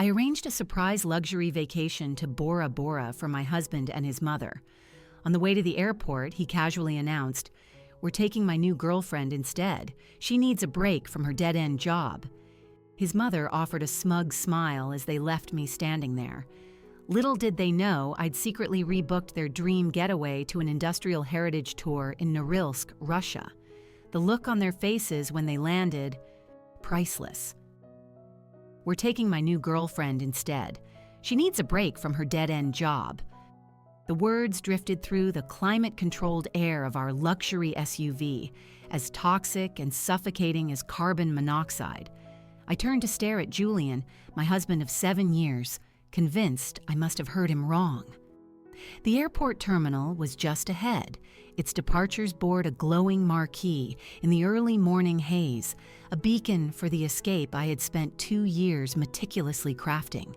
I arranged a surprise luxury vacation to Bora Bora for my husband and his mother. On the way to the airport, he casually announced, "We're taking my new girlfriend instead. She needs a break from her dead-end job." His mother offered a smug smile as they left me standing there. Little did they know I'd secretly rebooked their dream getaway to an industrial heritage tour in Norilsk, Russia. The look on their faces when they landed, priceless. "We're taking my new girlfriend instead. She needs a break from her dead-end job." The words drifted through the climate-controlled air of our luxury SUV, as toxic and suffocating as carbon monoxide. I turned to stare at Julian, my husband of 7 years, convinced I must have heard him wrong. The airport terminal was just ahead, its departures board a glowing marquee in the early morning haze, a beacon for the escape I had spent 2 years meticulously crafting,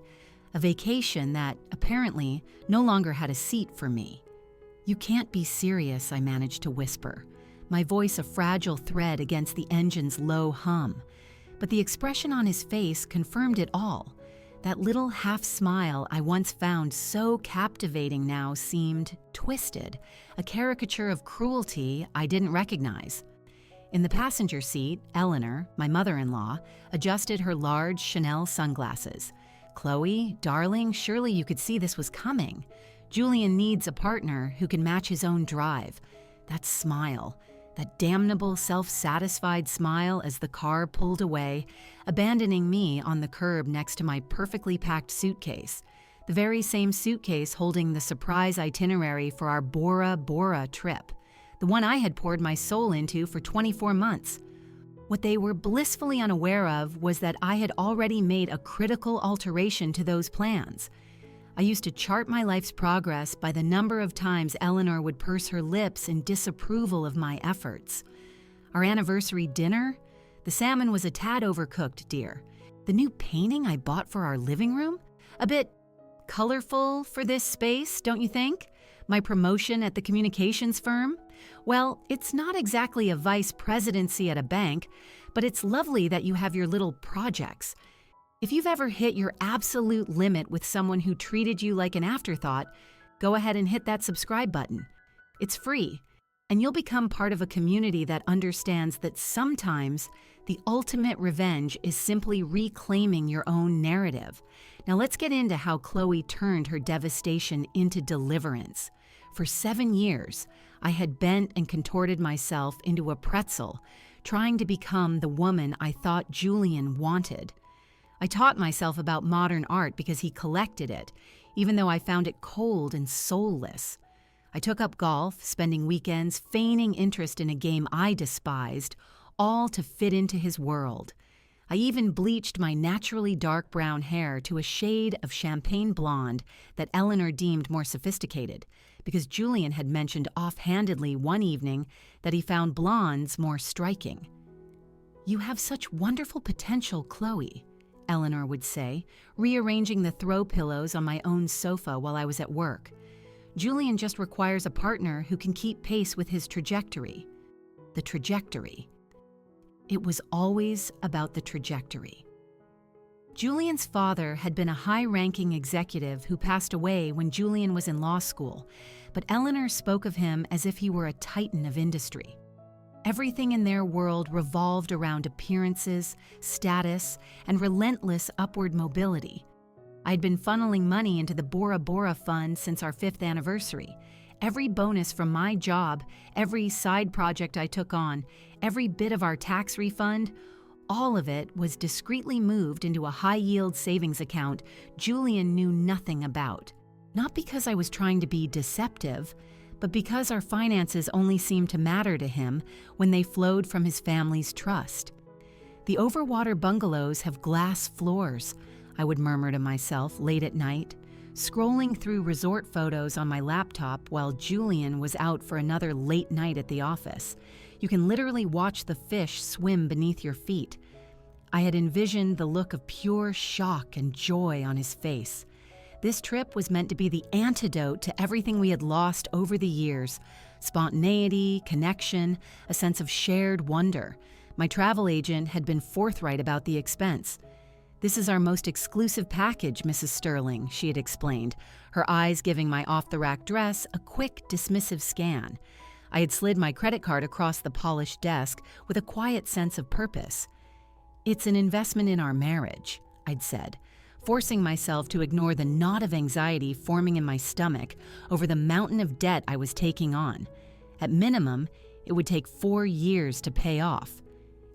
a vacation that, apparently, no longer had a seat for me. "You can't be serious," I managed to whisper, my voice a fragile thread against the engine's low hum. But the expression on his face confirmed it all. That little half-smile I once found so captivating now seemed twisted, a caricature of cruelty I didn't recognize. In the passenger seat, Eleanor, my mother-in-law, adjusted her large Chanel sunglasses. "Chloe, darling, surely you could see this was coming. Julian needs a partner who can match his own drive." That smile, that damnable self-satisfied smile as the car pulled away, abandoning me on the curb next to my perfectly packed suitcase, the very same suitcase holding the surprise itinerary for our Bora Bora trip, the one I had poured my soul into for 24 months. What they were blissfully unaware of was that I had already made a critical alteration to those plans. I used to chart my life's progress by the number of times Eleanor would purse her lips in disapproval of my efforts. Our anniversary dinner? The salmon was a tad overcooked, dear. The new painting I bought for our living room? A bit colorful for this space, don't you think? My promotion at the communications firm? Well, it's not exactly a vice presidency at a bank, but it's lovely that you have your little projects. If you've ever hit your absolute limit with someone who treated you like an afterthought, go ahead and hit that subscribe button. It's free, and you'll become part of a community that understands that sometimes the ultimate revenge is simply reclaiming your own narrative. Now let's get into how Chloe turned her devastation into deliverance. For 7 years, I had bent and contorted myself into a pretzel, trying to become the woman I thought Julian wanted. I taught myself about modern art because he collected it, even though I found it cold and soulless. I took up golf, spending weekends feigning interest in a game I despised, all to fit into his world. I even bleached my naturally dark brown hair to a shade of champagne blonde that Eleanor deemed more sophisticated, because Julian had mentioned offhandedly one evening that he found blondes more striking. "You have such wonderful potential, Chloe," Eleanor would say, rearranging the throw pillows on my own sofa while I was at work. "Julian just requires a partner who can keep pace with his trajectory." The trajectory. It was always about the trajectory. Julian's father had been a high-ranking executive who passed away when Julian was in law school, but Eleanor spoke of him as if he were a titan of industry. Everything in their world revolved around appearances, status, and relentless upward mobility. I'd been funneling money into the Bora Bora fund since our 5th anniversary. Every bonus from my job, every side project I took on, every bit of our tax refund, all of it was discreetly moved into a high-yield savings account Julian knew nothing about. Not because I was trying to be deceptive, but because our finances only seemed to matter to him when they flowed from his family's trust. "The overwater bungalows have glass floors," I would murmur to myself late at night, scrolling through resort photos on my laptop while Julian was out for another late night at the office. You can literally watch the fish swim beneath your feet. I had envisioned the look of pure shock and joy on his face. This trip was meant to be the antidote to everything we had lost over the years: spontaneity, connection, a sense of shared wonder. My travel agent had been forthright about the expense. "This is our most exclusive package, Mrs. Sterling," she had explained, her eyes giving my off-the-rack dress a quick, dismissive scan. I had slid my credit card across the polished desk with a quiet sense of purpose. "It's an investment in our marriage," I'd said, forcing myself to ignore the knot of anxiety forming in my stomach over the mountain of debt I was taking on. At minimum, it would take 4 years to pay off.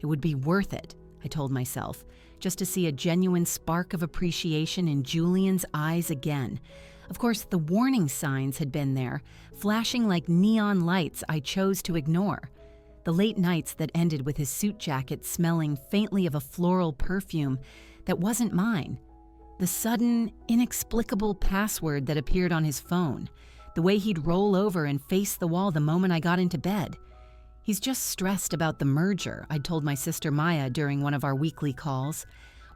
It would be worth it, I told myself, just to see a genuine spark of appreciation in Julian's eyes again. Of course, the warning signs had been there, flashing like neon lights I chose to ignore. The late nights that ended with his suit jacket smelling faintly of a floral perfume that wasn't mine. The sudden, inexplicable password that appeared on his phone. The way he'd roll over and face the wall the moment I got into bed. "He's just stressed about the merger," I'd told my sister Maya during one of our weekly calls.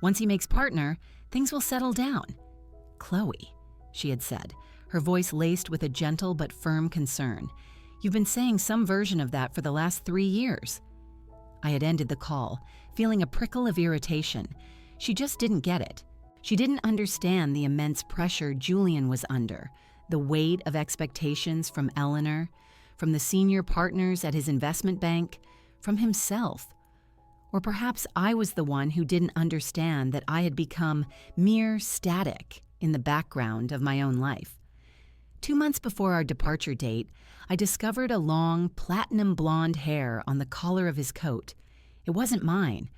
"Once he makes partner, things will settle down." "Chloe," she had said, her voice laced with a gentle but firm concern. "You've been saying some version of that for the last 3 years." I had ended the call, feeling a prickle of irritation. She just didn't get it. She didn't understand the immense pressure Julian was under, the weight of expectations from Eleanor, from the senior partners at his investment bank, from himself. Or perhaps I was the one who didn't understand that I had become mere static in the background of my own life. 2 months before our departure date, I discovered a long, platinum blonde hair on the collar of his coat. It wasn't mine.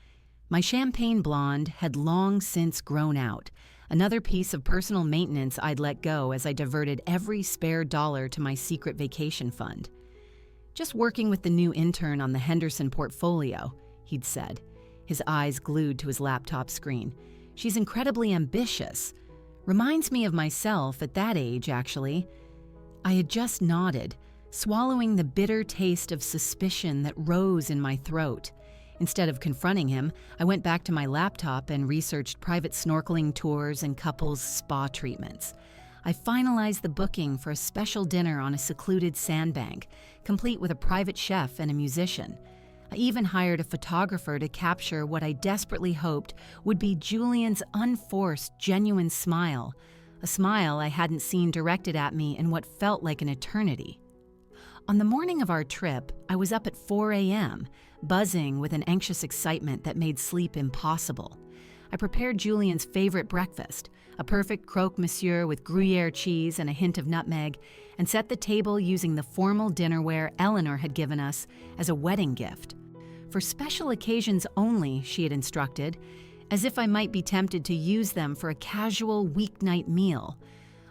My champagne blonde had long since grown out, another piece of personal maintenance I'd let go as I diverted every spare dollar to my secret vacation fund. "Just working with the new intern on the Henderson portfolio," he'd said, his eyes glued to his laptop screen. "She's incredibly ambitious. Reminds me of myself at that age, actually." I had just nodded, swallowing the bitter taste of suspicion that rose in my throat. Instead of confronting him, I went back to my laptop and researched private snorkeling tours and couples spa treatments. I finalized the booking for a special dinner on a secluded sandbank, complete with a private chef and a musician. I even hired a photographer to capture what I desperately hoped would be Julian's unforced, genuine smile, a smile I hadn't seen directed at me in what felt like an eternity. On the morning of our trip, I was up at 4 a.m., buzzing with an anxious excitement that made sleep impossible. I prepared Julian's favorite breakfast, a perfect croque monsieur with Gruyere cheese and a hint of nutmeg, and set the table using the formal dinnerware Eleanor had given us as a wedding gift. For special occasions only, she had instructed, as if I might be tempted to use them for a casual weeknight meal.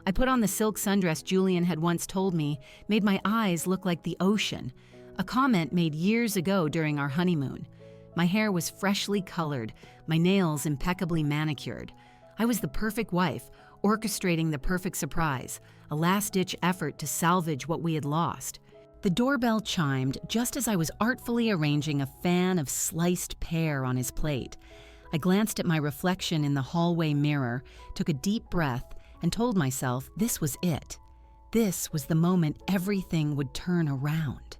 I put on the silk sundress Julian had once told me made my eyes look like the ocean, a comment made years ago during our honeymoon. My hair was freshly colored, my nails impeccably manicured. I was the perfect wife, orchestrating the perfect surprise, a last-ditch effort to salvage what we had lost. The doorbell chimed just as I was artfully arranging a fan of sliced pear on his plate. I glanced at my reflection in the hallway mirror, took a deep breath, and told myself this was it. This was the moment everything would turn around.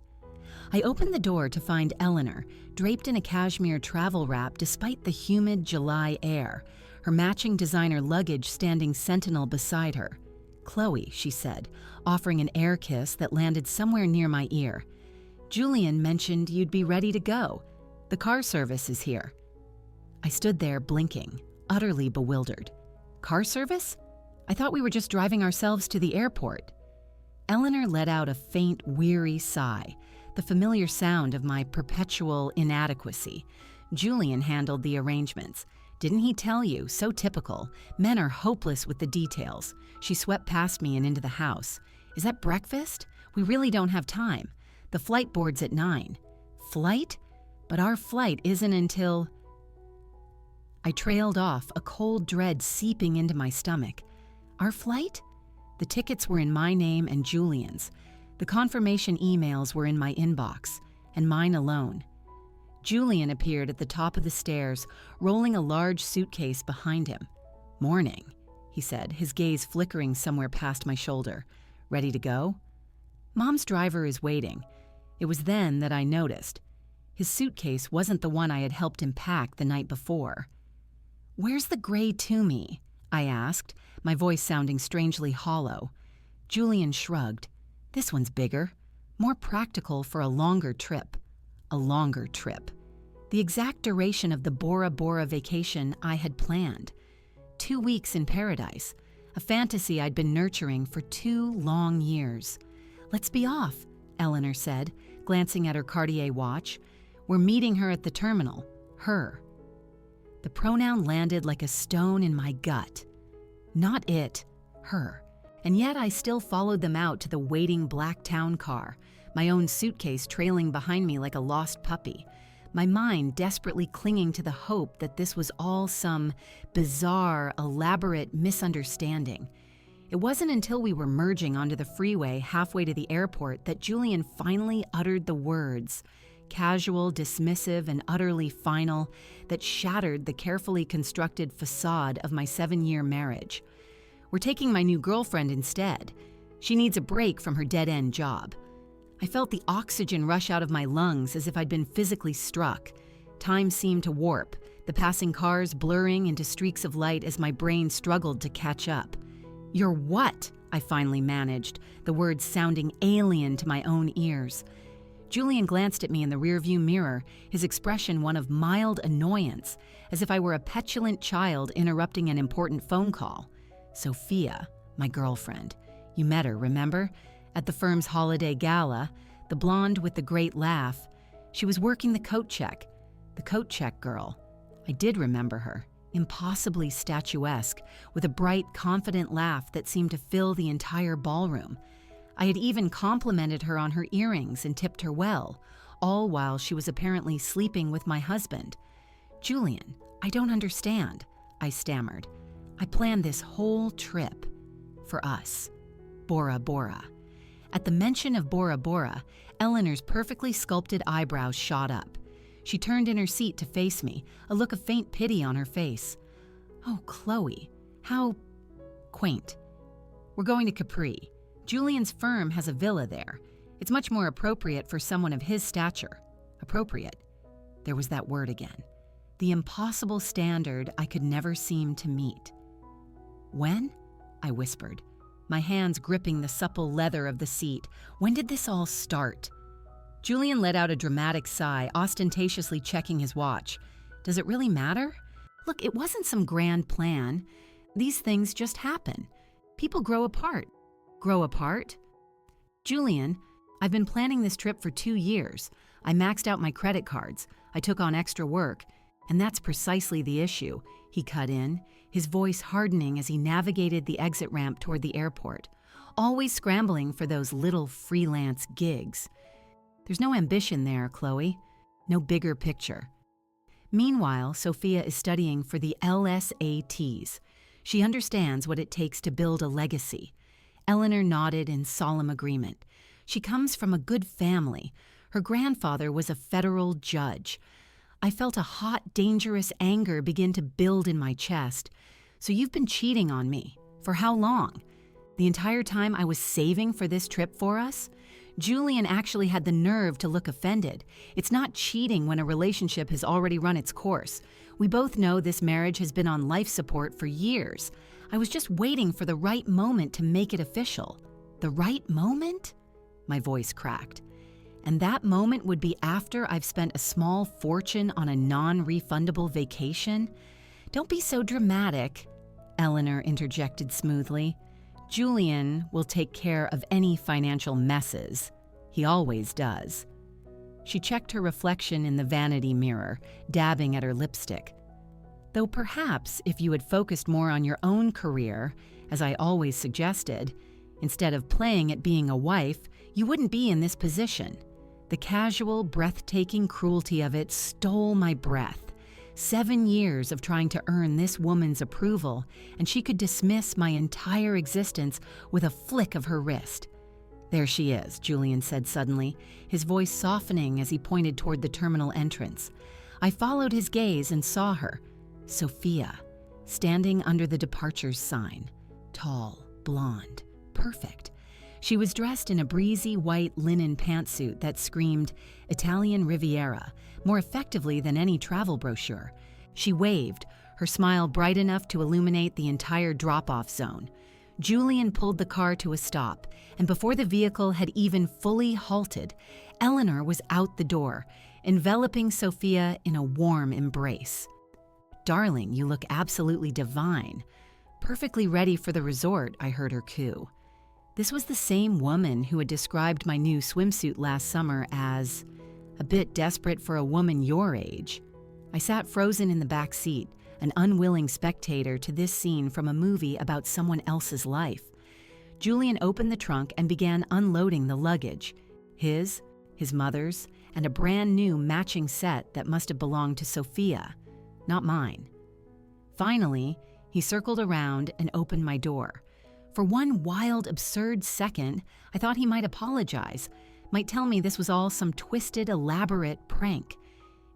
I opened the door to find Eleanor, draped in a cashmere travel wrap despite the humid July air, her matching designer luggage standing sentinel beside her. "Chloe," she said, offering an air kiss that landed somewhere near my ear. "Julian mentioned you'd be ready to go. The car service is here." I stood there blinking, utterly bewildered. Car service? I thought we were just driving ourselves to the airport. Eleanor let out a faint, weary sigh, the familiar sound of my perpetual inadequacy. Julian handled the arrangements. "Didn't he tell you? So typical. Men are hopeless with the details." She swept past me and into the house. "Is that breakfast? We really don't have time. The flight board's at 9. "Flight? But our flight isn't until—" I trailed off, a cold dread seeping into my stomach. Our flight? The tickets were in my name and Julian's. The confirmation emails were in my inbox, and mine alone. Julian appeared at the top of the stairs, rolling a large suitcase behind him. "Morning," he said, his gaze flickering somewhere past my shoulder. "Ready to go?" "Mom's driver is waiting." It was then that I noticed. His suitcase wasn't the one I had helped him pack the night before. "Where's the gray Toomey?" I asked, my voice sounding strangely hollow. Julian shrugged. "This one's bigger, more practical for a longer trip." A longer trip. The exact duration of the Bora Bora vacation I had planned. 2 weeks in paradise, a fantasy I'd been nurturing for 2 long years. "Let's be off," Eleanor said, glancing at her Cartier watch. "We're meeting her at the terminal. Her." The pronoun landed like a stone in my gut. Not it, her. And yet I still followed them out to the waiting black town car, my own suitcase trailing behind me like a lost puppy, my mind desperately clinging to the hope that this was all some bizarre, elaborate misunderstanding. It wasn't until we were merging onto the freeway halfway to the airport that Julian finally uttered the words, casual, dismissive, and utterly final, that shattered the carefully constructed facade of my 7-year marriage. "We're taking my new girlfriend instead. She needs a break from her dead-end job." I felt the oxygen rush out of my lungs as if I'd been physically struck. Time seemed to warp, the passing cars blurring into streaks of light as my brain struggled to catch up. "You're what?" I finally managed, the words sounding alien to my own ears. Julian glanced at me in the rearview mirror, his expression one of mild annoyance, as if I were a petulant child interrupting an important phone call. "Sophia, my girlfriend. You met her, remember? At the firm's holiday gala, the blonde with the great laugh. She was working the coat check. The coat check girl. I did remember her, impossibly statuesque, with a bright, confident laugh that seemed to fill the entire ballroom. I had even complimented her on her earrings and tipped her well, all while she was apparently sleeping with my husband. "Julian, I don't understand," I stammered. "I planned this whole trip for us. Bora Bora." At the mention of Bora Bora, Eleanor's perfectly sculpted eyebrows shot up. She turned in her seat to face me, a look of faint pity on her face. "Oh, Chloe, how quaint. We're going to Capri. Julian's firm has a villa there. It's much more appropriate for someone of his stature. Appropriate." There was that word again. The impossible standard I could never seem to meet. "When?" I whispered, my hands gripping the supple leather of the seat. "When did this all start?" Julian let out a dramatic sigh, ostentatiously checking his watch. "Does it really matter? Look, it wasn't some grand plan. These things just happen. People grow apart." "Grow apart?" "Julian, I've been planning this trip for 2 years. I maxed out my credit cards. I took on extra work. And that's precisely the issue," he cut in, his voice hardening as he navigated the exit ramp toward the airport, always scrambling for those little freelance gigs. "There's no ambition there, Chloe. No bigger picture." Meanwhile, Sophia is studying for the LSATs. She understands what it takes to build a legacy. Eleanor nodded in solemn agreement. She comes from a good family. Her grandfather was a federal judge. I felt a hot, dangerous anger begin to build in my chest. "So you've been cheating on me. For how long? The entire time I was saving for this trip for us?" Julian actually had the nerve to look offended. It's not cheating when a relationship has already run its course. We both know this marriage has been on life support for years. I was just waiting for the right moment to make it official. "The right moment?" My voice cracked. "And that moment would be after I've spent a small fortune on a non-refundable vacation?" "Don't be so dramatic," Eleanor interjected smoothly. "Julian will take care of any financial messes. He always does." She checked her reflection in the vanity mirror, dabbing at her lipstick. "Though perhaps if you had focused more on your own career, as I always suggested, instead of playing at being a wife, you wouldn't be in this position." The casual, breathtaking cruelty of it stole my breath. 7 years of trying to earn this woman's approval, and she could dismiss my entire existence with a flick of her wrist. "There she is," Julian said suddenly, his voice softening as he pointed toward the terminal entrance. I followed his gaze and saw her, Sophia, standing under the departures sign. Tall, blonde, perfect. She was dressed in a breezy white linen pantsuit that screamed Italian Riviera more effectively than any travel brochure. She waved, her smile bright enough to illuminate the entire drop-off zone. Julian pulled the car to a stop, and before the vehicle had even fully halted, Eleanor was out the door, enveloping Sophia in a warm embrace. "Darling, you look absolutely divine. Perfectly ready for the resort," I heard her coo. This was the same woman who had described my new swimsuit last summer as a bit desperate for a woman your age. I sat frozen in the back seat, an unwilling spectator to this scene from a movie about someone else's life. Julian opened the trunk and began unloading the luggage. His mother's, and a brand new matching set that must have belonged to Sophia, not mine. Finally, he circled around and opened my door. For one wild, absurd second, I thought he might apologize, might tell me this was all some twisted, elaborate prank.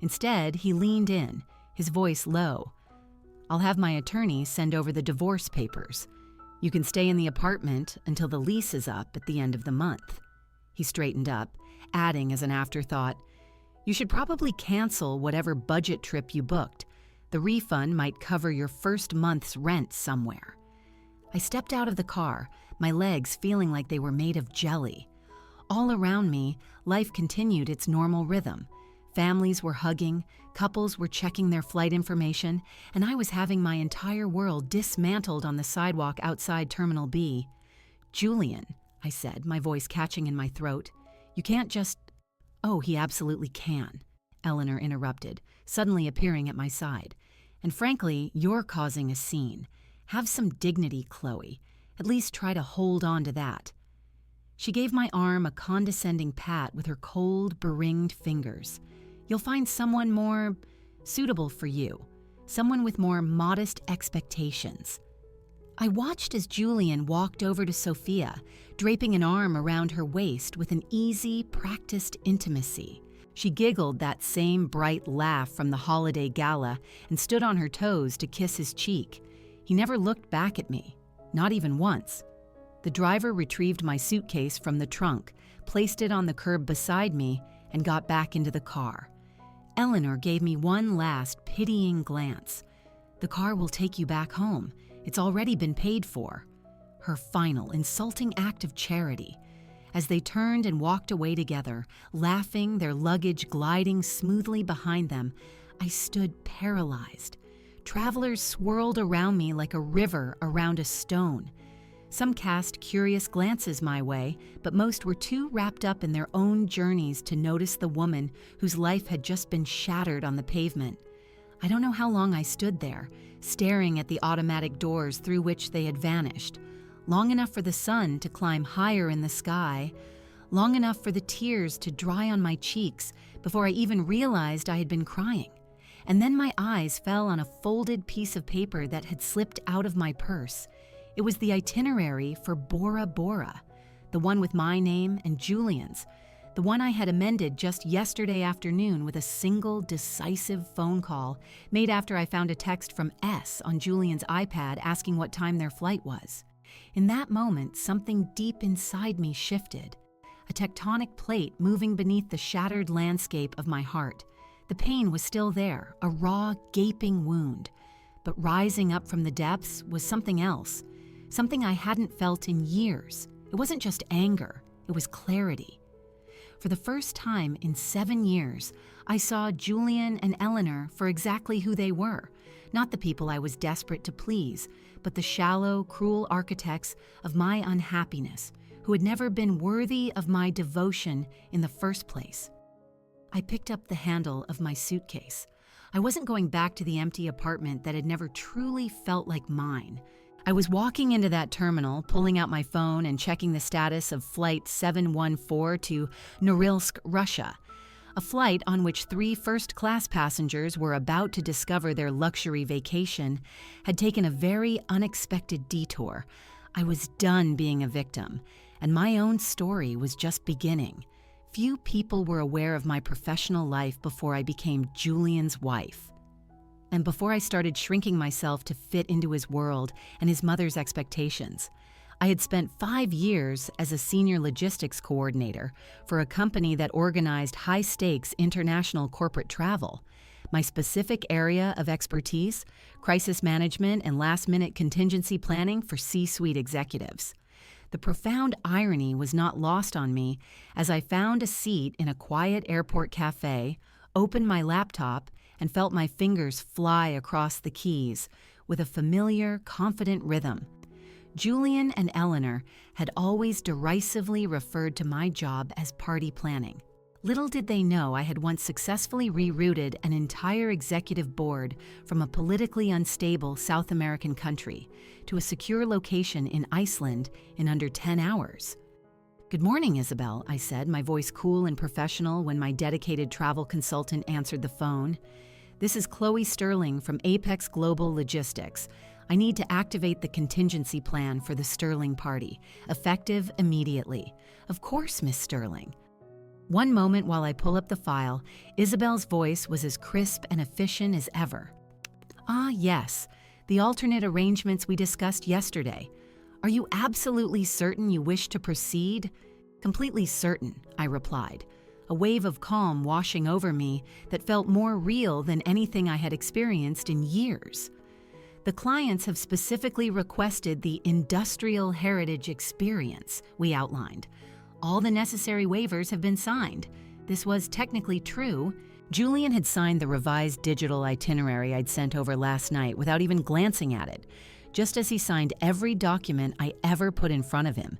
Instead, he leaned in, his voice low. "I'll have my attorney send over the divorce papers. You can stay in the apartment until the lease is up at the end of the month." He straightened up, adding as an afterthought, "You should probably cancel whatever budget trip you booked. The refund might cover your first month's rent somewhere." I stepped out of the car, my legs feeling like they were made of jelly. All around me, life continued its normal rhythm. Families were hugging, couples were checking their flight information, and I was having my entire world dismantled on the sidewalk outside Terminal B. "Julian," I said, my voice catching in my throat, "you can't just—" "Oh, he absolutely can," Eleanor interrupted, suddenly appearing at my side. "And frankly, you're causing a scene. Have some dignity, Chloe. At least try to hold on to that." She gave my arm a condescending pat with her cold, beringed fingers. "You'll find someone more suitable for you, someone with more modest expectations." I watched as Julian walked over to Sophia, draping an arm around her waist with an easy, practiced intimacy. She giggled that same bright laugh from the holiday gala and stood on her toes to kiss his cheek. He never looked back at me, not even once. The driver retrieved my suitcase from the trunk, placed it on the curb beside me, and got back into the car. Eleanor gave me one last pitying glance. "The car will take you back home. It's already been paid for." Her final, insulting act of charity. As they turned and walked away together, laughing, their luggage gliding smoothly behind them, I stood paralyzed. Travelers swirled around me like a river around a stone. Some cast curious glances my way, but most were too wrapped up in their own journeys to notice the woman whose life had just been shattered on the pavement. I don't know how long I stood there, staring at the automatic doors through which they had vanished. Long enough for the sun to climb higher in the sky, long enough for the tears to dry on my cheeks before I even realized I had been crying. And then my eyes fell on a folded piece of paper that had slipped out of my purse. It was the itinerary for Bora Bora, the one with my name and Julian's, the one I had amended just yesterday afternoon with a single decisive phone call made after I found a text from S on Julian's iPad asking what time their flight was. In that moment, something deep inside me shifted, a tectonic plate moving beneath the shattered landscape of my heart. The pain was still there, a raw, gaping wound. But rising up from the depths was something else, something I hadn't felt in years. It wasn't just anger, it was clarity. For the first time in 7 years, I saw Julian and Eleanor for exactly who they were, not the people I was desperate to please, but the shallow, cruel architects of my unhappiness, who had never been worthy of my devotion in the first place. I picked up the handle of my suitcase. I wasn't going back to the empty apartment that had never truly felt like mine. I was walking into that terminal, pulling out my phone and checking the status of Flight 714 to Norilsk, Russia, a flight on which 3 first-class passengers were about to discover their luxury vacation had taken a very unexpected detour. I was done being a victim, and my own story was just beginning. Few people were aware of my professional life before I became Julian's wife. And before I started shrinking myself to fit into his world and his mother's expectations. I had spent 5 years as a senior logistics coordinator for a company that organized high-stakes international corporate travel. My specific area of expertise: crisis management and last-minute contingency planning for C-suite executives. The profound irony was not lost on me as I found a seat in a quiet airport cafe, opened my laptop, and felt my fingers fly across the keys with a familiar, confident rhythm. Julian and Eleanor had always derisively referred to my job as party planning. Little did they know I had once successfully rerouted an entire executive board from a politically unstable South American country to a secure location in Iceland in under 10 hours. "Good morning, Isabel," I said, my voice cool and professional when my dedicated travel consultant answered the phone. "This is Chloe Sterling from Apex Global Logistics. I need to activate the contingency plan for the Sterling party, effective immediately." "Of course, Miss Sterling." One moment while I pull up the file, Isabel's voice was as crisp and efficient as ever. "Ah, yes, the alternate arrangements we discussed yesterday. Are you absolutely certain you wish to proceed?" "Completely certain," I replied, a wave of calm washing over me that felt more real than anything I had experienced in years. "The clients have specifically requested the industrial heritage experience we outlined. All the necessary waivers have been signed." This was technically true. Julian had signed the revised digital itinerary I'd sent over last night without even glancing at it, just as he signed every document I ever put in front of him.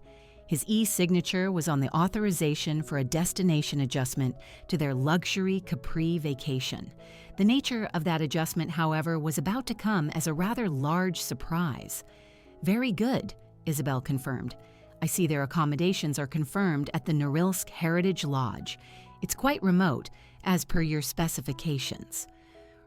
His e-signature was on the authorization for a destination adjustment to their luxury Capri vacation. The nature of that adjustment, however, was about to come as a rather large surprise. "Very good," Isabel confirmed. "I see their accommodations are confirmed at the Norilsk Heritage Lodge. It's quite remote, as per your specifications."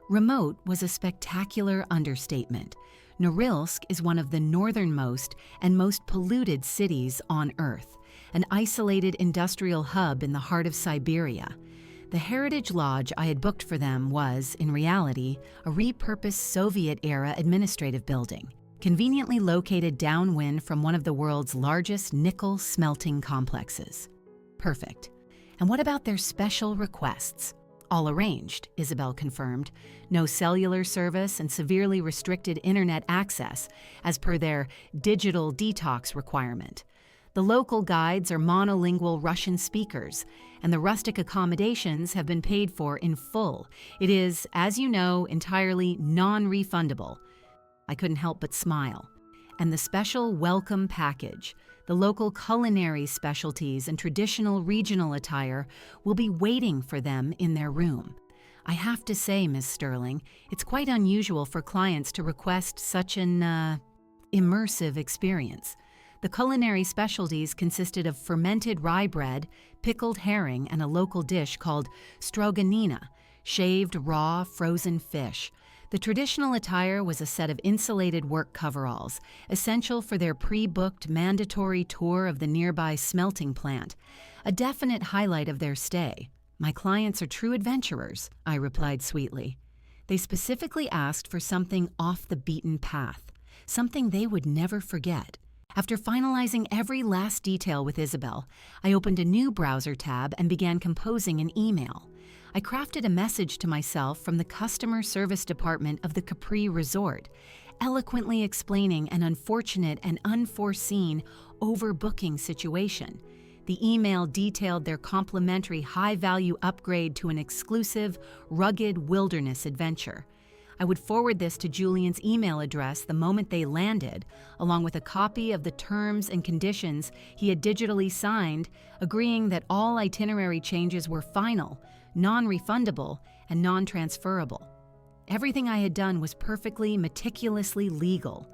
Remote was a spectacular understatement. Norilsk is one of the northernmost and most polluted cities on Earth, an isolated industrial hub in the heart of Siberia. The Heritage Lodge I had booked for them was, in reality, a repurposed Soviet-era administrative building, conveniently located downwind from one of the world's largest nickel smelting complexes. Perfect. And what about their special requests? "All arranged," Isabel confirmed. "No cellular service and severely restricted internet access, as per their digital detox requirement. The local guides are monolingual Russian speakers, and the rustic accommodations have been paid for in full. It is, as you know, entirely non-refundable." I couldn't help but smile. "And the special welcome package, the local culinary specialties and traditional regional attire will be waiting for them in their room. I have to say, Miss Sterling, it's quite unusual for clients to request such an, immersive experience. The culinary specialties consisted of fermented rye bread, pickled herring, and a local dish called stroganina, shaved raw frozen fish. The traditional attire was a set of insulated work coveralls, essential for their pre-booked mandatory tour of the nearby smelting plant, a definite highlight of their stay. My clients are true adventurers," I replied sweetly. They specifically asked for something off the beaten path, something they would never forget. After finalizing every last detail with Isabel, I opened a new browser tab and began composing an email. I crafted a message to myself from the customer service department of the Capri Resort, eloquently explaining an unfortunate and unforeseen overbooking situation. The email detailed their complimentary high-value upgrade to an exclusive, rugged wilderness adventure. I would forward this to Julian's email address the moment they landed, along with a copy of the terms and conditions he had digitally signed, agreeing that all itinerary changes were final, non-refundable, and non-transferable. Everything I had done was perfectly, meticulously legal.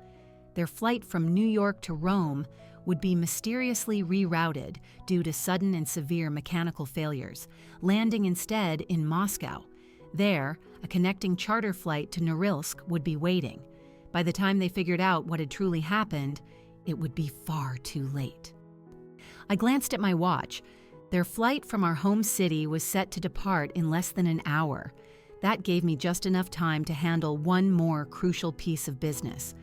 Their flight from New York to Rome would be mysteriously rerouted due to sudden and severe mechanical failures, landing instead in Moscow. There, a connecting charter flight to Norilsk would be waiting. By the time they figured out what had truly happened, it would be far too late. I glanced at my watch. Their flight from our home city was set to depart in less than an hour. That gave me just enough time to handle one more crucial piece of business.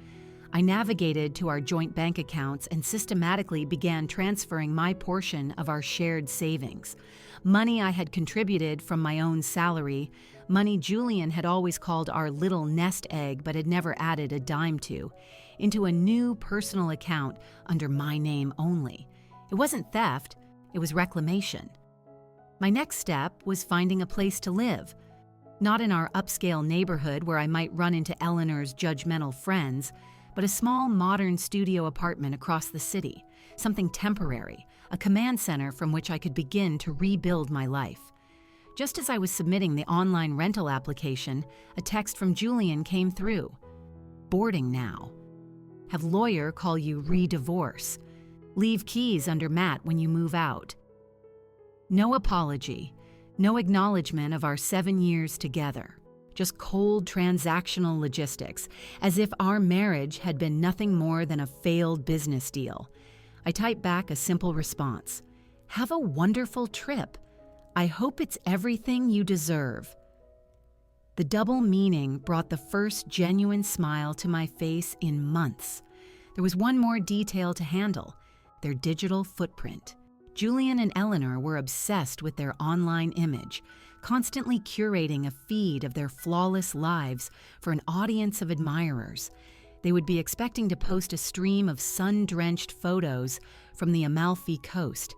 I navigated to our joint bank accounts and systematically began transferring my portion of our shared savings. Money I had contributed from my own salary, money Julian had always called our little nest egg but had never added a dime to, into a new personal account under my name only. It wasn't theft, it was reclamation. My next step was finding a place to live. Not in our upscale neighborhood where I might run into Eleanor's judgmental friends, but a small modern studio apartment across the city, something temporary, a command center from which I could begin to rebuild my life. Just as I was submitting the online rental application, a text from Julian came through. Boarding now. Have lawyer call you re-divorce. Leave keys under mat when you move out. No apology, no acknowledgement of our 7 years together. Just cold transactional logistics, as if our marriage had been nothing more than a failed business deal. I typed back a simple response. Have a wonderful trip. I hope it's everything you deserve. The double meaning brought the first genuine smile to my face in months. There was one more detail to handle, their digital footprint. Julian and Eleanor were obsessed with their online image, constantly curating a feed of their flawless lives for an audience of admirers. They would be expecting to post a stream of sun-drenched photos from the Amalfi Coast.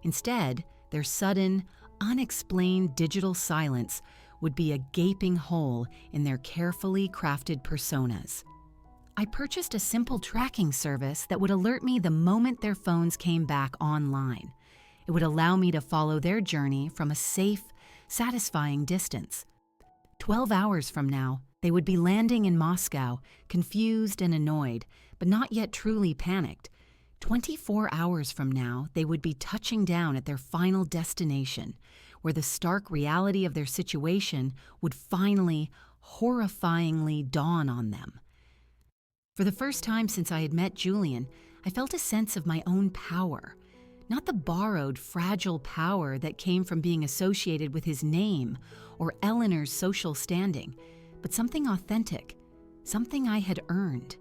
Instead, their sudden, unexplained digital silence would be a gaping hole in their carefully crafted personas. I purchased a simple tracking service that would alert me the moment their phones came back online. It would allow me to follow their journey from a safe, satisfying distance. 12 hours from now, they would be landing in Moscow, confused and annoyed, but not yet truly panicked. 24 hours from now, they would be touching down at their final destination, where the stark reality of their situation would finally, horrifyingly dawn on them. For the first time since I had met Julian, I felt a sense of my own power. Not the borrowed, fragile power that came from being associated with his name or Eleanor's social standing, but something authentic, something I had earned.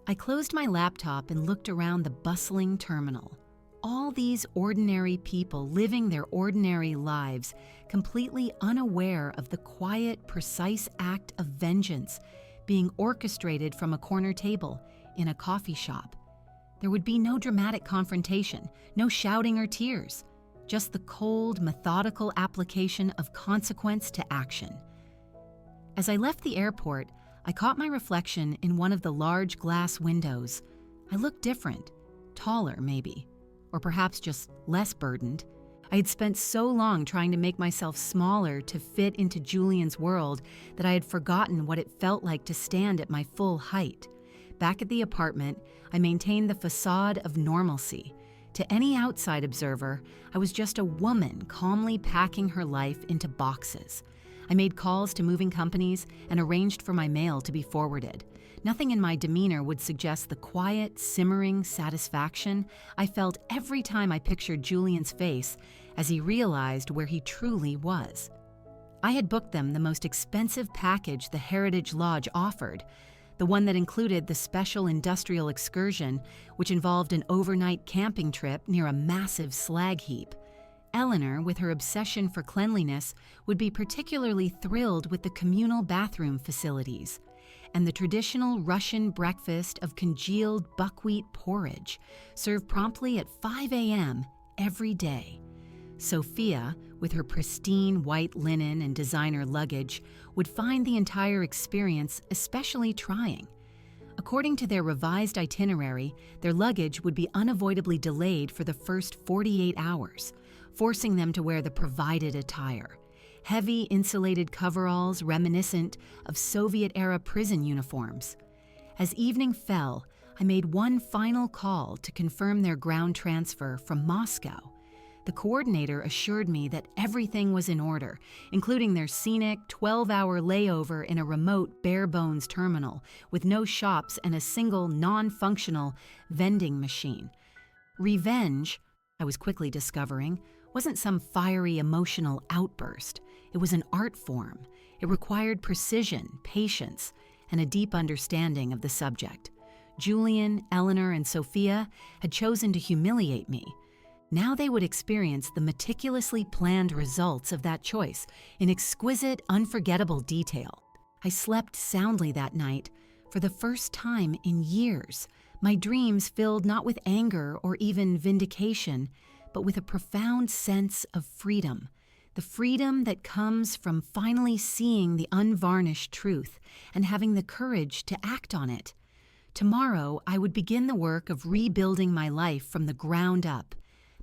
I closed my laptop and looked around the bustling terminal. All these ordinary people living their ordinary lives, completely unaware of the quiet, precise act of vengeance being orchestrated from a corner table in a coffee shop. There would be no dramatic confrontation, no shouting or tears, just the cold, methodical application of consequence to action. As I left the airport, I caught my reflection in one of the large glass windows. I looked different, taller maybe, or perhaps just less burdened. I had spent so long trying to make myself smaller to fit into Julian's world that I had forgotten what it felt like to stand at my full height. Back at the apartment, I maintained the facade of normalcy. To any outside observer, I was just a woman calmly packing her life into boxes. I made calls to moving companies and arranged for my mail to be forwarded. Nothing in my demeanor would suggest the quiet, simmering satisfaction I felt every time I pictured Julian's face as he realized where he truly was. I had booked them the most expensive package the Heritage Lodge offered, the one that included the special industrial excursion, which involved an overnight camping trip near a massive slag heap. Eleanor, with her obsession for cleanliness, would be particularly thrilled with the communal bathroom facilities and the traditional Russian breakfast of congealed buckwheat porridge, served promptly at 5 a.m. every day. Sophia, with her pristine white linen and designer luggage, would find the entire experience especially trying. According to their revised itinerary, their luggage would be unavoidably delayed for the first 48 hours, forcing them to wear the provided attire. Heavy insulated coveralls reminiscent of Soviet-era prison uniforms. As evening fell, I made one final call to confirm their ground transfer from Moscow. The coordinator assured me that everything was in order, including their scenic 12-hour layover in a remote bare-bones terminal with no shops and a single non-functional vending machine. Revenge, I was quickly discovering, wasn't some fiery emotional outburst. It was an art form. It required precision, patience, and a deep understanding of the subject. Julian, Eleanor, and Sophia had chosen to humiliate me. Now they would experience the meticulously planned results of that choice in exquisite, unforgettable detail. I slept soundly that night for the first time in years, my dreams filled not with anger or even vindication, but with a profound sense of freedom. The freedom that comes from finally seeing the unvarnished truth and having the courage to act on it. Tomorrow, I would begin the work of rebuilding my life from the ground up.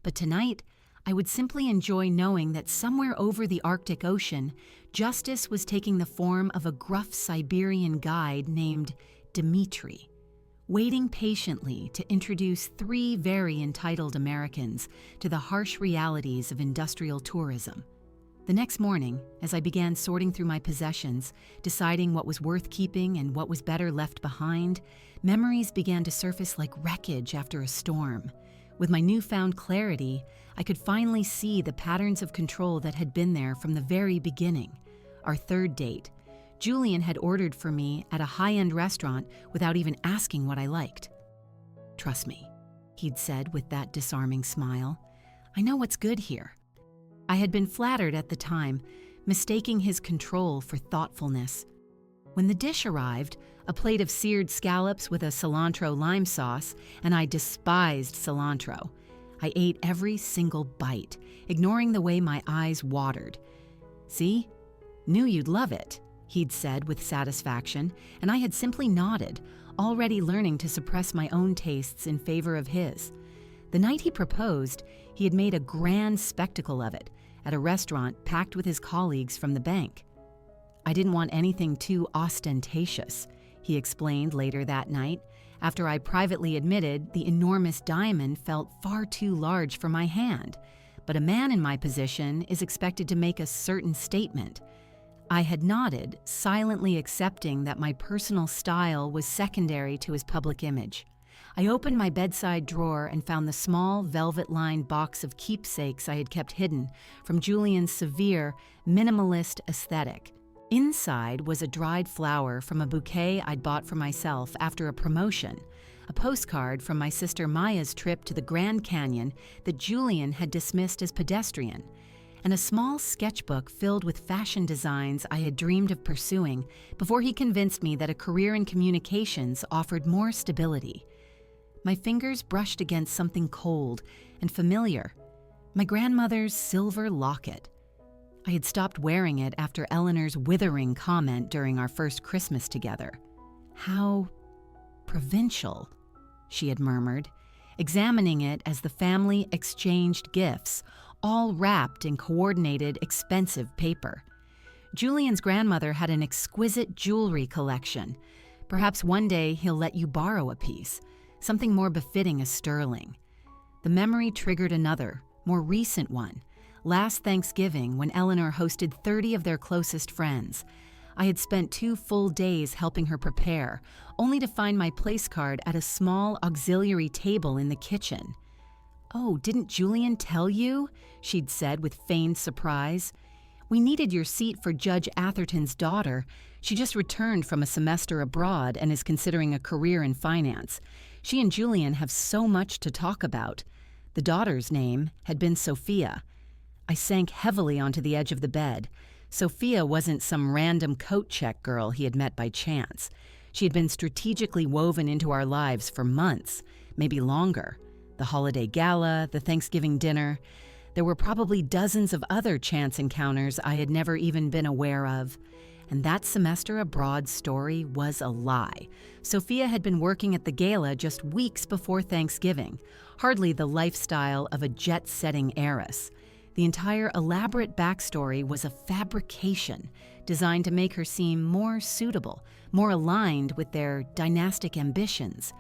But tonight, I would simply enjoy knowing that somewhere over the Arctic Ocean, justice was taking the form of a gruff Siberian guide named Dmitri, waiting patiently to introduce 3 very entitled Americans to the harsh realities of industrial tourism. The next morning, as I began sorting through my possessions, deciding what was worth keeping and what was better left behind, memories began to surface like wreckage after a storm. With my newfound clarity, I could finally see the patterns of control that had been there from the very beginning. Our third date, Julian had ordered for me at a high-end restaurant without even asking what I liked. "Trust me," he'd said with that disarming smile. "I know what's good here." I had been flattered at the time, mistaking his control for thoughtfulness. When the dish arrived, a plate of seared scallops with a cilantro lime sauce, and I despised cilantro. I ate every single bite, ignoring the way my eyes watered. "See? Knew you'd love it," he'd said with satisfaction, and I had simply nodded, already learning to suppress my own tastes in favor of his. The night he proposed, he had made a grand spectacle of it, at a restaurant packed with his colleagues from the bank. "I didn't want anything too ostentatious," he explained later that night, after I privately admitted the enormous diamond felt far too large for my hand. But a man in my position is expected to make a certain statement. I had nodded, silently accepting that my personal style was secondary to his public image. I opened my bedside drawer and found the small, velvet-lined box of keepsakes I had kept hidden from Julian's severe, minimalist aesthetic. Inside was a dried flower from a bouquet I'd bought for myself after a promotion, a postcard from my sister Maya's trip to the Grand Canyon that Julian had dismissed as pedestrian, and a small sketchbook filled with fashion designs I had dreamed of pursuing before he convinced me that a career in communications offered more stability. My fingers brushed against something cold and familiar, my grandmother's silver locket. I had stopped wearing it after Eleanor's withering comment during our first Christmas together. "How provincial," she had murmured, examining it as the family exchanged gifts, all wrapped in coordinated, expensive paper. Julian's grandmother had an exquisite jewelry collection. Perhaps one day he'll let you borrow a piece, something more befitting a sterling. The memory triggered another, more recent one. Last Thanksgiving, when Eleanor hosted 30 of their closest friends, I had spent 2 full days helping her prepare, only to find my place card at a small auxiliary table in the kitchen. "Oh, didn't Julian tell you?" she'd said with feigned surprise. "We needed your seat for Judge Atherton's daughter. She just returned from a semester abroad and is considering a career in finance. She and Julian have so much to talk about." The daughter's name had been Sophia. I sank heavily onto the edge of the bed. Sophia wasn't some random coat check girl he had met by chance. She had been strategically woven into our lives for months, maybe longer. The holiday gala, the Thanksgiving dinner. There were probably dozens of other chance encounters I had never even been aware of. And that semester abroad story was a lie. Sophia had been working at the gala just weeks before Thanksgiving, hardly the lifestyle of a jet-setting heiress. The entire elaborate backstory was a fabrication designed to make her seem more suitable, more aligned with their dynastic ambitions.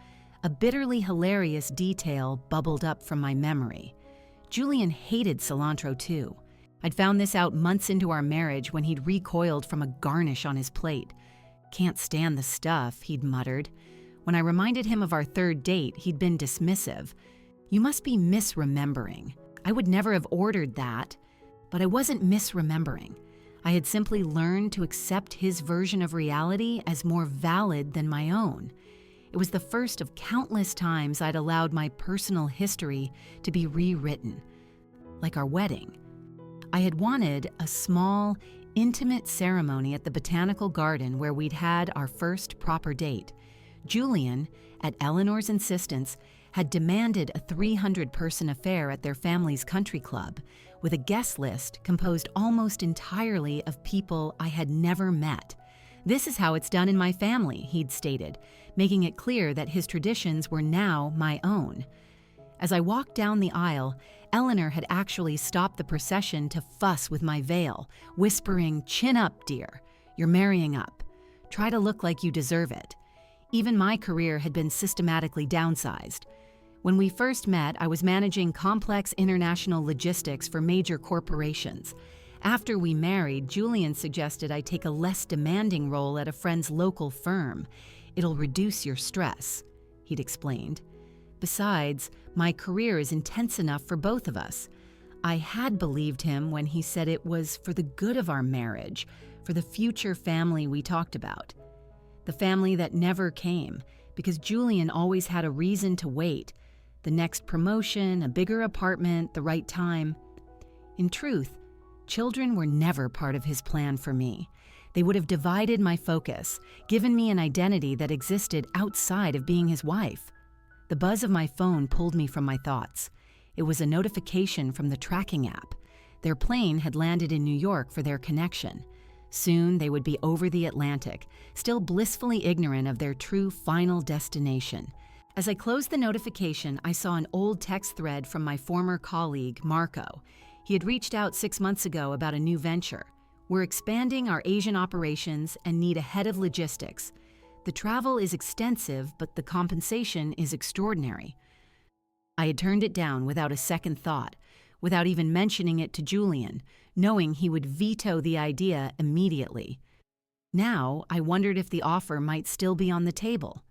A bitterly hilarious detail bubbled up from my memory. Julian hated cilantro too. I'd found this out months into our marriage when he'd recoiled from a garnish on his plate. "Can't stand the stuff," he'd muttered. When I reminded him of our third date, he'd been dismissive. "You must be misremembering. I would never have ordered that." But I wasn't misremembering. I had simply learned to accept his version of reality as more valid than my own. It was the first of countless times I'd allowed my personal history to be rewritten, like our wedding. I had wanted a small, intimate ceremony at the botanical garden where we'd had our first proper date. Julian, at Eleanor's insistence, had demanded a 300-person affair at their family's country club, with a guest list composed almost entirely of people I had never met. "This is how it's done in my family," he'd stated, making it clear that his traditions were now my own. As I walked down the aisle, Eleanor had actually stopped the procession to fuss with my veil, whispering, "Chin up, dear. You're marrying up. Try to look like you deserve it." Even my career had been systematically downsized. When we first met, I was managing complex international logistics for major corporations. After we married, Julian suggested I take a less demanding role at a friend's local firm. "It'll reduce your stress," he'd explained. "Besides, my career is intense enough for both of us." I had believed him when he said it was for the good of our marriage, for the future family we talked about. The family that never came, because Julian always had a reason to wait. The next promotion, a bigger apartment, the right time. In truth, children were never part of his plan for me. They would have divided my focus, given me an identity that existed outside of being his wife. The buzz of my phone pulled me from my thoughts. It was a notification from the tracking app. Their plane had landed in New York for their connection. Soon they would be over the Atlantic, still blissfully ignorant of their true final destination. As I closed the notification, I saw an old text thread from my former colleague, Marco. He had reached out 6 months ago about a new venture. "We're expanding our Asian operations and need a head of logistics. The travel is extensive, but the compensation is extraordinary." I had turned it down without a second thought, without even mentioning it to Julian, knowing he would veto the idea immediately. Now, I wondered if the offer might still be on the table.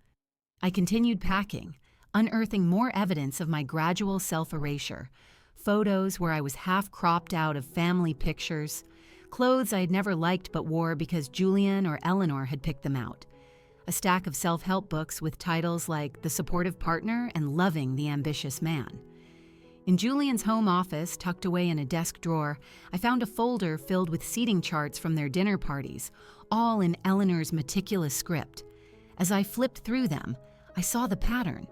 I continued packing, unearthing more evidence of my gradual self-erasure. Photos where I was half cropped out of family pictures, clothes I had never liked but wore because Julian or Eleanor had picked them out. A stack of self-help books with titles like The Supportive Partner and Loving the Ambitious Man. In Julian's home office, tucked away in a desk drawer, I found a folder filled with seating charts from their dinner parties, all in Eleanor's meticulous script. As I flipped through them, I saw the pattern.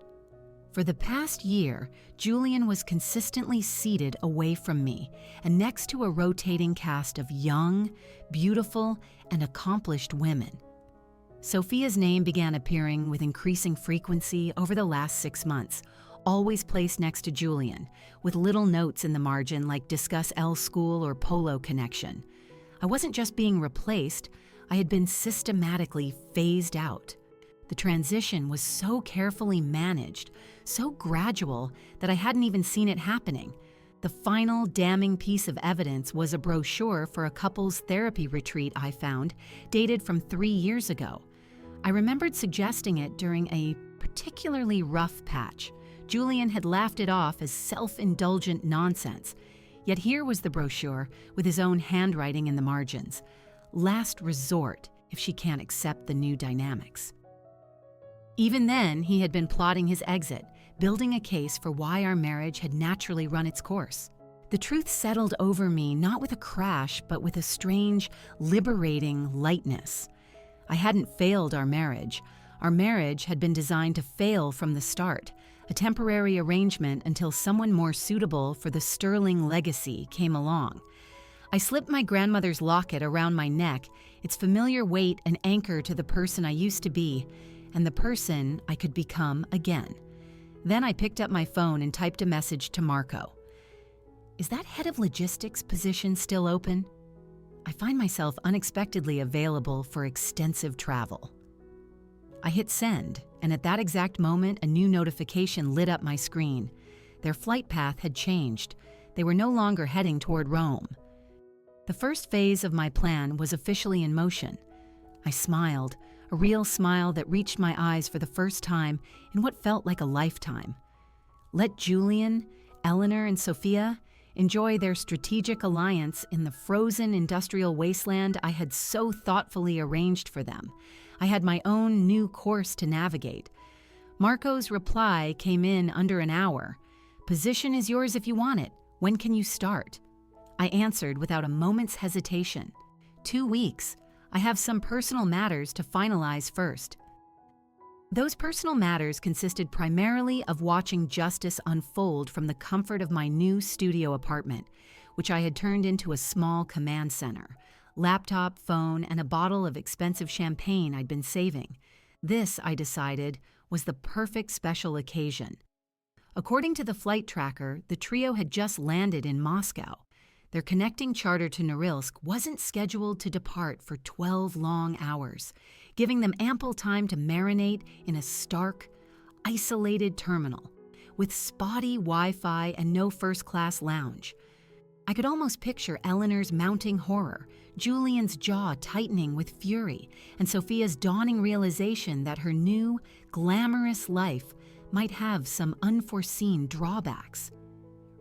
For the past year, Julian was consistently seated away from me and next to a rotating cast of young, beautiful, and accomplished women. Sophia's name began appearing with increasing frequency over the last 6 months, always placed next to Julian, with little notes in the margin like discuss L school or polo connection. I wasn't just being replaced, I had been systematically phased out. The transition was so carefully managed, so gradual, that I hadn't even seen it happening. The final damning piece of evidence was a brochure for a couple's therapy retreat I found, dated from 3 years ago. I remembered suggesting it during a particularly rough patch. Julian had laughed it off as self-indulgent nonsense. Yet here was the brochure with his own handwriting in the margins. Last resort if she can't accept the new dynamics. Even then, he had been plotting his exit, building a case for why our marriage had naturally run its course. The truth settled over me not with a crash, but with a strange, liberating lightness. I hadn't failed our marriage. Our marriage had been designed to fail from the start, a temporary arrangement until someone more suitable for the sterling legacy came along. I slipped my grandmother's locket around my neck, its familiar weight an anchor to the person I used to be, and the person I could become again. Then I picked up my phone and typed a message to Marco. "Is that head of logistics position still open? I find myself unexpectedly available for extensive travel." I hit send, and at that exact moment, a new notification lit up my screen. Their flight path had changed. They were no longer heading toward Rome. The first phase of my plan was officially in motion. I smiled, a real smile that reached my eyes for the first time in what felt like a lifetime. Let Julian, Eleanor, and Sophia enjoy their strategic alliance in the frozen industrial wasteland I had so thoughtfully arranged for them. I had my own new course to navigate. Marco's reply came in under an hour. Position is yours if you want it. When can you start? I answered without a moment's hesitation. 2 weeks. I have some personal matters to finalize first. Those personal matters consisted primarily of watching justice unfold from the comfort of my new studio apartment, which I had turned into a small command center. Laptop, phone, and a bottle of expensive champagne I'd been saving. This, I decided, was the perfect special occasion. According to the flight tracker, the trio had just landed in Moscow. Their connecting charter to Norilsk wasn't scheduled to depart for 12 long hours, giving them ample time to marinate in a stark, isolated terminal with spotty Wi-Fi and no first-class lounge. I could almost picture Eleanor's mounting horror, Julian's jaw tightening with fury, and Sophia's dawning realization that her new, glamorous life might have some unforeseen drawbacks.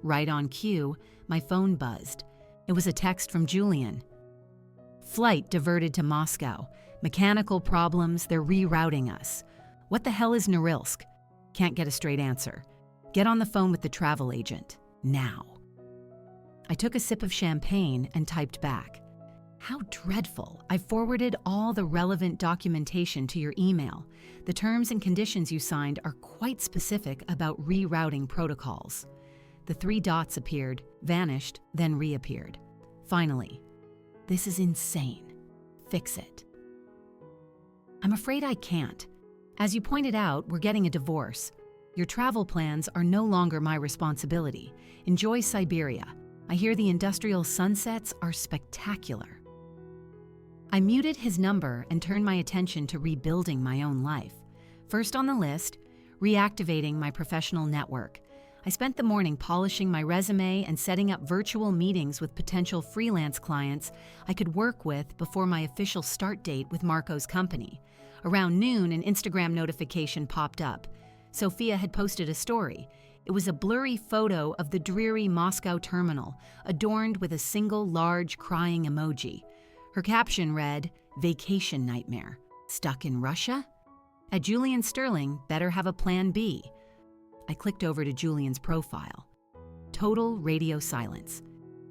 Right on cue, my phone buzzed. It was a text from Julian. Flight diverted to Moscow. Mechanical problems, they're rerouting us. What the hell is Norilsk? Can't get a straight answer. Get on the phone with the travel agent. Now. I took a sip of champagne and typed back. How dreadful. I forwarded all the relevant documentation to your email. The terms and conditions you signed are quite specific about rerouting protocols. The 3 dots appeared, vanished, then reappeared. Finally, this is insane. Fix it. I'm afraid I can't. As you pointed out, we're getting a divorce. Your travel plans are no longer my responsibility. Enjoy Siberia. I hear the industrial sunsets are spectacular. I muted his number and turned my attention to rebuilding my own life. First on the list, reactivating my professional network. I spent the morning polishing my resume and setting up virtual meetings with potential freelance clients I could work with before my official start date with Marco's company. Around noon, an Instagram notification popped up. Sophia had posted a story. It was a blurry photo of the dreary Moscow terminal, adorned with a single large crying emoji. Her caption read, "Vacation nightmare. Stuck in Russia? At Julian Sterling, better have a plan B." I clicked over to Julian's profile. Total radio silence.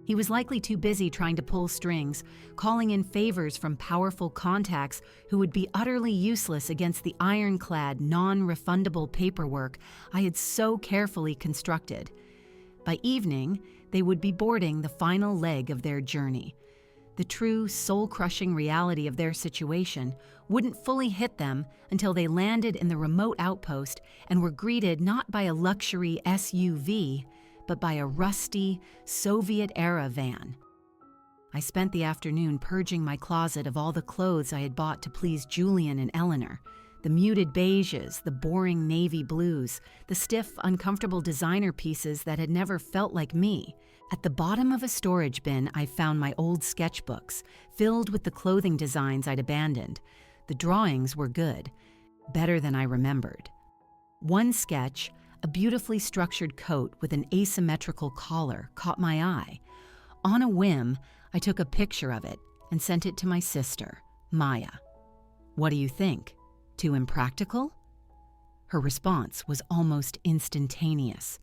He was likely too busy trying to pull strings, calling in favors from powerful contacts who would be utterly useless against the ironclad, non-refundable paperwork I had so carefully constructed. By evening, they would be boarding the final leg of their journey. The true, soul-crushing reality of their situation wouldn't fully hit them until they landed in the remote outpost and were greeted not by a luxury SUV, but by a rusty, Soviet-era van. I spent the afternoon purging my closet of all the clothes I had bought to please Julian and Eleanor. The muted beiges, the boring navy blues, the stiff, uncomfortable designer pieces that had never felt like me. At the bottom of a storage bin, I found my old sketchbooks, filled with the clothing designs I'd abandoned. The drawings were good, better than I remembered. One sketch, a beautifully structured coat with an asymmetrical collar, caught my eye. On a whim, I took a picture of it and sent it to my sister, Maya. "What do you think? Too impractical?" Her response was almost instantaneous.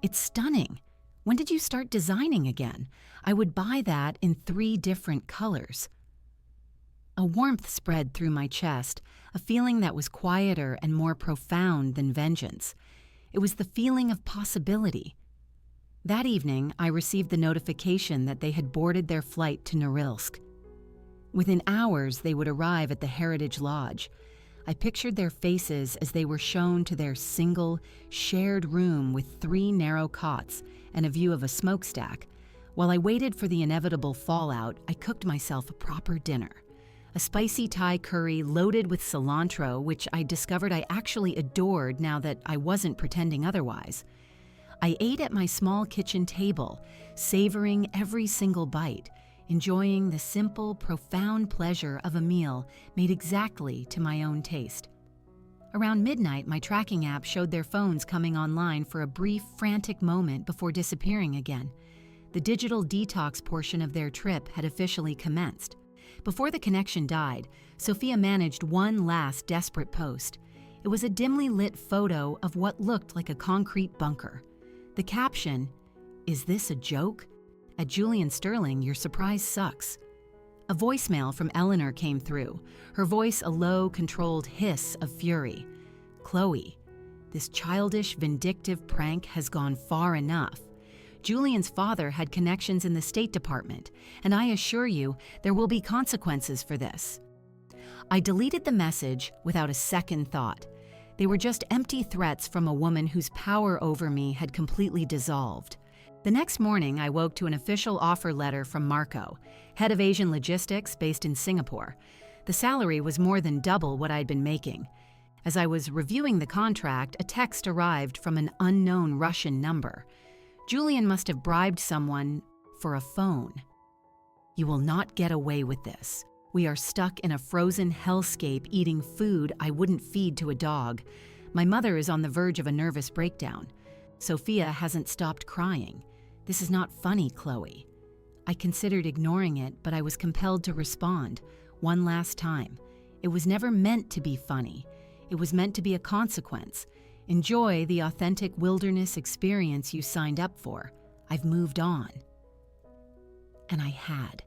"It's stunning. When did you start designing again? I would buy that in 3 different colors." A warmth spread through my chest, a feeling that was quieter and more profound than vengeance. It was the feeling of possibility. That evening, I received the notification that they had boarded their flight to Norilsk. Within hours, they would arrive at the Heritage Lodge. I pictured their faces as they were shown to their single, shared room with 3 narrow cots and a view of a smokestack. While I waited for the inevitable fallout, I cooked myself a proper dinner. A spicy Thai curry loaded with cilantro, which I discovered I actually adored now that I wasn't pretending otherwise. I ate at my small kitchen table, savoring every single bite, enjoying the simple, profound pleasure of a meal made exactly to my own taste. Around midnight, my tracking app showed their phones coming online for a brief, frantic moment before disappearing again. The digital detox portion of their trip had officially commenced. Before the connection died, Sophia managed one last desperate post. It was a dimly lit photo of what looked like a concrete bunker. The caption, "Is this a joke? At Julian Sterling, your surprise sucks." A voicemail from Eleanor came through, her voice a low, controlled hiss of fury. "Chloe, this childish, vindictive prank has gone far enough. Julian's father had connections in the State Department, and I assure you there will be consequences for this." I deleted the message without a second thought. They were just empty threats from a woman whose power over me had completely dissolved. The next morning, I woke to an official offer letter from Marco, head of Asian logistics based in Singapore. The salary was more than double what I'd been making. As I was reviewing the contract, a text arrived from an unknown Russian number. Julian must have bribed someone for a phone. "You will not get away with this. We are stuck in a frozen hellscape eating food I wouldn't feed to a dog. My mother is on the verge of a nervous breakdown. Sophia hasn't stopped crying. This is not funny, Chloe." I considered ignoring it, but I was compelled to respond, one last time. It was never meant to be funny. It was meant to be a consequence. Enjoy the authentic wilderness experience you signed up for. I've moved on. And I had.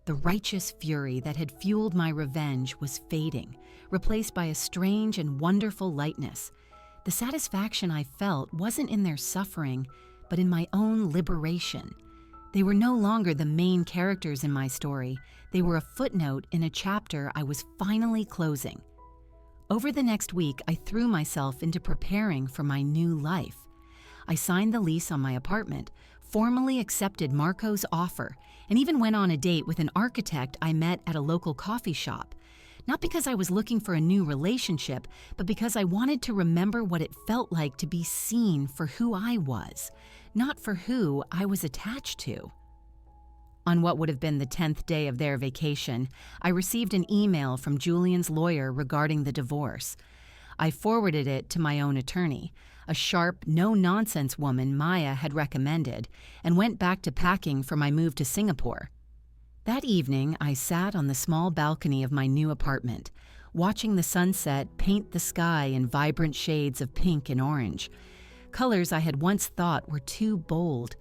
The righteous fury that had fueled my revenge was fading, replaced by a strange and wonderful lightness. The satisfaction I felt wasn't in their suffering, but in my own liberation. They were no longer the main characters in my story. They were a footnote in a chapter I was finally closing. Over the next week, I threw myself into preparing for my new life. I signed the lease on my apartment, formally accepted Marco's offer, and even went on a date with an architect I met at a local coffee shop. Not because I was looking for a new relationship, but because I wanted to remember what it felt like to be seen for who I was, not for who I was attached to. On what would have been the 10th day of their vacation, I received an email from Julian's lawyer regarding the divorce. I forwarded it to my own attorney, a sharp, no-nonsense woman Maya had recommended, and went back to packing for my move to Singapore. That evening, I sat on the small balcony of my new apartment, watching the sunset paint the sky in vibrant shades of pink and orange, colors I had once thought were too bold.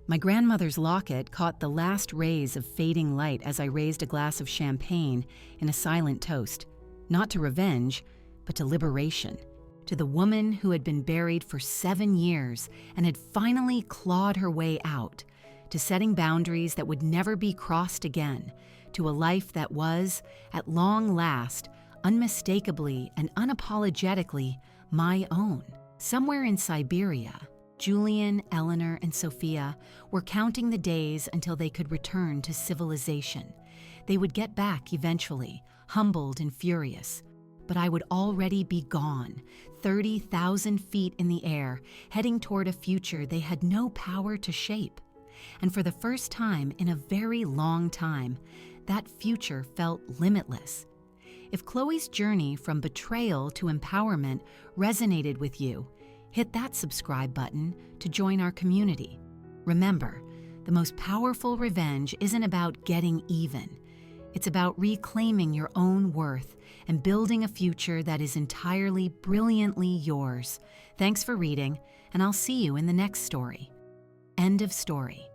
My grandmother's locket caught the last rays of fading light as I raised a glass of champagne in a silent toast, not to revenge, but to liberation, to the woman who had been buried for 7 years and had finally clawed her way out, to setting boundaries that would never be crossed again, to a life that was, at long last, unmistakably and unapologetically my own. Somewhere in Siberia, Julian, Eleanor, and Sophia were counting the days until they could return to civilization. They would get back eventually, humbled and furious. But I would already be gone, 30,000 feet in the air, heading toward a future they had no power to shape. And for the first time in a very long time, that future felt limitless. If Chloe's journey from betrayal to empowerment resonated with you, hit that subscribe button to join our community. Remember, the most powerful revenge isn't about getting even. It's about reclaiming your own worth and building a future that is entirely brilliantly yours. Thanks for reading, and I'll see you in the next story. End of story.